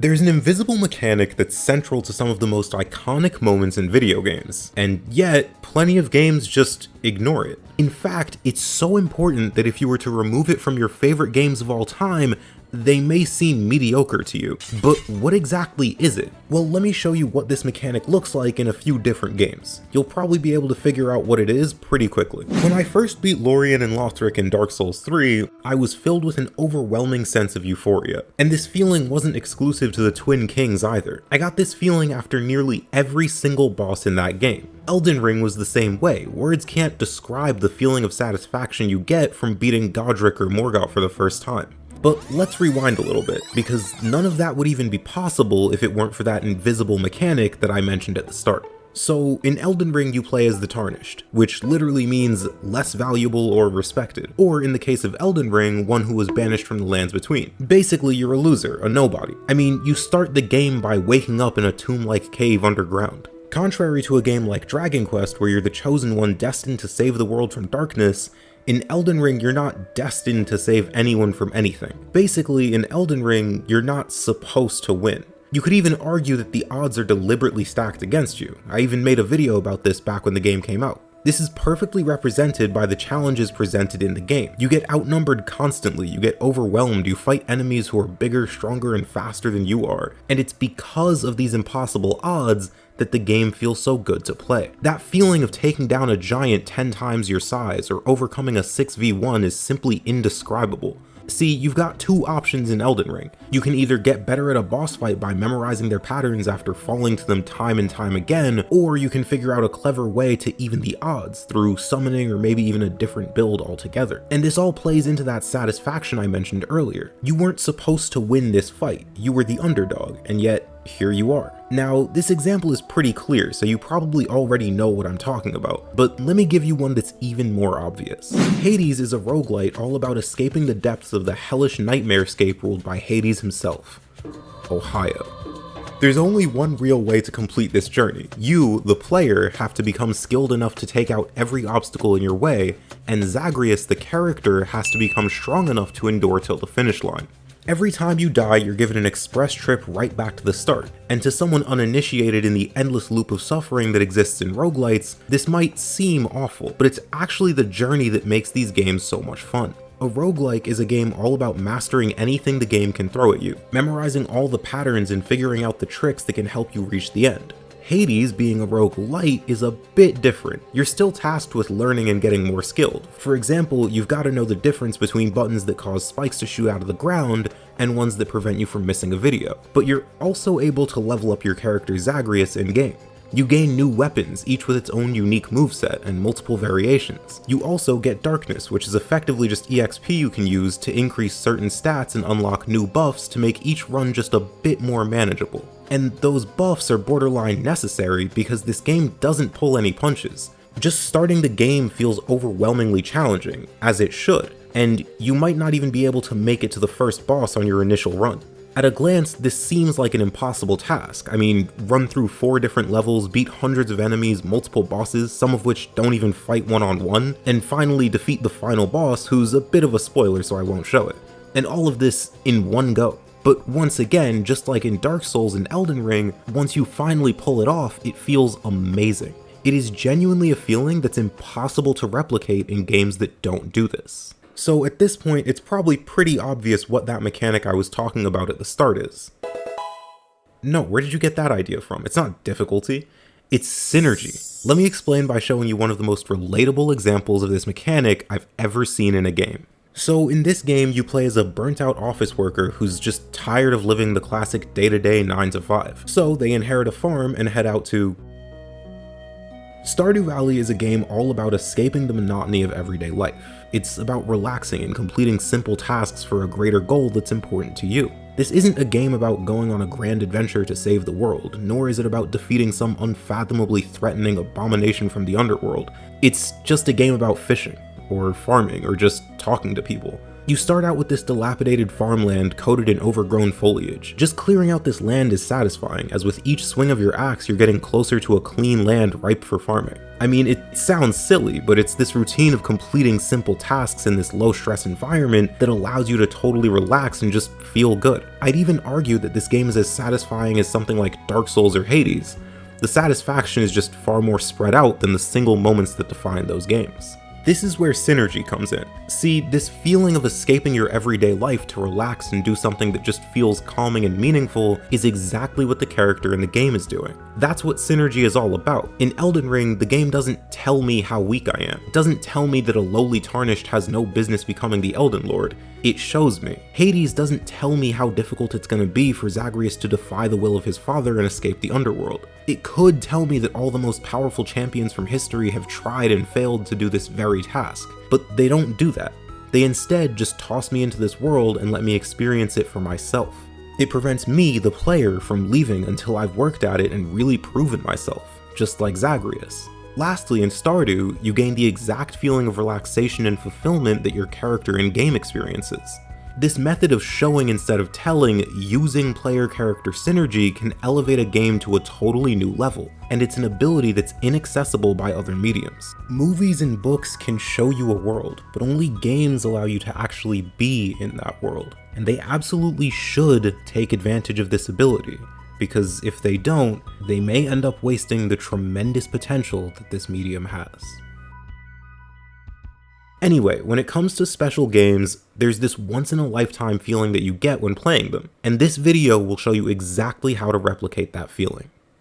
There's an invisible mechanic that's central to some of the most iconic moments in video games, and yet plenty of games just ignore it. In fact, it's so important that if you were to remove it from your favorite games of all time, they may seem mediocre to you. But what exactly is it? Well, let me show you what this mechanic looks like in a few different games. You'll probably be able to figure out what it is pretty quickly. When I first beat Lorien and Lothric in Dark Souls 3, I was filled with an overwhelming sense of euphoria. And this feeling wasn't exclusive to the Twin Kings either. I got this feeling after nearly every single boss in that game. Elden Ring was the same way. Words can't describe the feeling of satisfaction you get from beating Godric or Morgoth for the first time. But let's rewind a little bit, because none of that would even be possible if it weren't for that invisible mechanic that I mentioned at the start. So in Elden Ring you play as the Tarnished, which literally means less valuable or respected, or in the case of Elden Ring, one who was banished from the lands between. Basically you're a loser, a nobody. I mean, you start the game by waking up in a tomb-like cave underground. Contrary to a game like Dragon Quest where you're the chosen one destined to save the world from darkness, in Elden Ring, you're not destined to save anyone from anything. Basically, in Elden Ring, you're not supposed to win. You could even argue that the odds are deliberately stacked against you. I even made a video about this back when the game came out. This is perfectly represented by the challenges presented in the game. You get outnumbered constantly, you get overwhelmed, you fight enemies who are bigger, stronger, and faster than you are. And it's because of these impossible odds that the game feels so good to play. That feeling of taking down a giant 10 times your size or overcoming a 6v1 is simply indescribable. See, you've got two options in Elden Ring. You can either get better at a boss fight by memorizing their patterns after falling to them time and time again, or you can figure out a clever way to even the odds through summoning or maybe even a different build altogether. And this all plays into that satisfaction I mentioned earlier. You weren't supposed to win this fight, you were the underdog, and yet here you are. Now, this example is pretty clear, so you probably already know what I'm talking about, but let me give you one that's even more obvious. Hades is a roguelite all about escaping the depths of the hellish nightmarescape ruled by Hades himself, Ohio. There's only one real way to complete this journey. You, the player, have to become skilled enough to take out every obstacle in your way, and Zagreus, the character, has to become strong enough to endure till the finish line. Every time you die, you're given an express trip right back to the start, and to someone uninitiated in the endless loop of suffering that exists in roguelites, this might seem awful, but it's actually the journey that makes these games so much fun. A roguelike is a game all about mastering anything the game can throw at you, memorizing all the patterns and figuring out the tricks that can help you reach the end. Hades, being a roguelite, is a bit different. You're still tasked with learning and getting more skilled. For example, you've got to know the difference between buttons that cause spikes to shoot out of the ground and ones that prevent you from missing a video. But you're also able to level up your character Zagreus in-game. You gain new weapons, each with its own unique moveset and multiple variations. You also get Darkness, which is effectively just EXP you can use to increase certain stats and unlock new buffs to make each run just a bit more manageable. And those buffs are borderline necessary because this game doesn't pull any punches. Just starting the game feels overwhelmingly challenging, as it should, and you might not even be able to make it to the first boss on your initial run. At a glance, this seems like an impossible task. I mean, run through 4 different levels, beat hundreds of enemies, multiple bosses, some of which don't even fight one-on-one, and finally defeat the final boss, who's a bit of a spoiler so I won't show it. And all of this in one go. But once again, just like in Dark Souls and Elden Ring, once you finally pull it off, it feels amazing. It is genuinely a feeling that's impossible to replicate in games that don't do this. So at this point, it's probably pretty obvious what that mechanic I was talking about at the start is. No, where did you get that idea from? It's not difficulty, it's synergy. Let me explain by showing you one of the most relatable examples of this mechanic I've ever seen in a game. So in this game, you play as a burnt-out office worker who's just tired of living the classic day-to-day 9 to 5. So they inherit a farm and head out to... Stardew Valley is a game all about escaping the monotony of everyday life. It's about relaxing and completing simple tasks for a greater goal that's important to you. This isn't a game about going on a grand adventure to save the world, nor is it about defeating some unfathomably threatening abomination from the underworld. It's just a game about fishing, or farming, or just talking to people. You start out with this dilapidated farmland coated in overgrown foliage. Just clearing out this land is satisfying, as with each swing of your axe you're getting closer to a clean land ripe for farming. I mean, it sounds silly, but it's this routine of completing simple tasks in this low-stress environment that allows you to totally relax and just feel good. I'd even argue that this game is as satisfying as something like Dark Souls or Hades. The satisfaction is just far more spread out than the single moments that define those games. This is where synergy comes in. See, this feeling of escaping your everyday life to relax and do something that just feels calming and meaningful is exactly what the character in the game is doing. That's what synergy is all about. In Elden Ring, the game doesn't tell me how weak I am. It doesn't tell me that a lowly Tarnished has no business becoming the Elden Lord. It shows me. Hades doesn't tell me how difficult it's going to be for Zagreus to defy the will of his father and escape the underworld. It could tell me that all the most powerful champions from history have tried and failed to do this very task, but they don't do that. They instead just toss me into this world and let me experience it for myself. It prevents me, the player, from leaving until I've worked at it and really proven myself, just like Zagreus. Lastly, in Stardew, you gain the exact feeling of relaxation and fulfillment that your character in-game experiences. This method of showing instead of telling, using player-character synergy can elevate a game to a totally new level, and it's an ability that's inaccessible by other mediums. Movies and books can show you a world, but only games allow you to actually be in that world, and they absolutely should take advantage of this ability, because if they don't, they may end up wasting the tremendous potential that this medium has. Anyway, when it comes to special games, there's this once-in-a-lifetime feeling that you get when playing them, and this video will show you exactly how to replicate that feeling.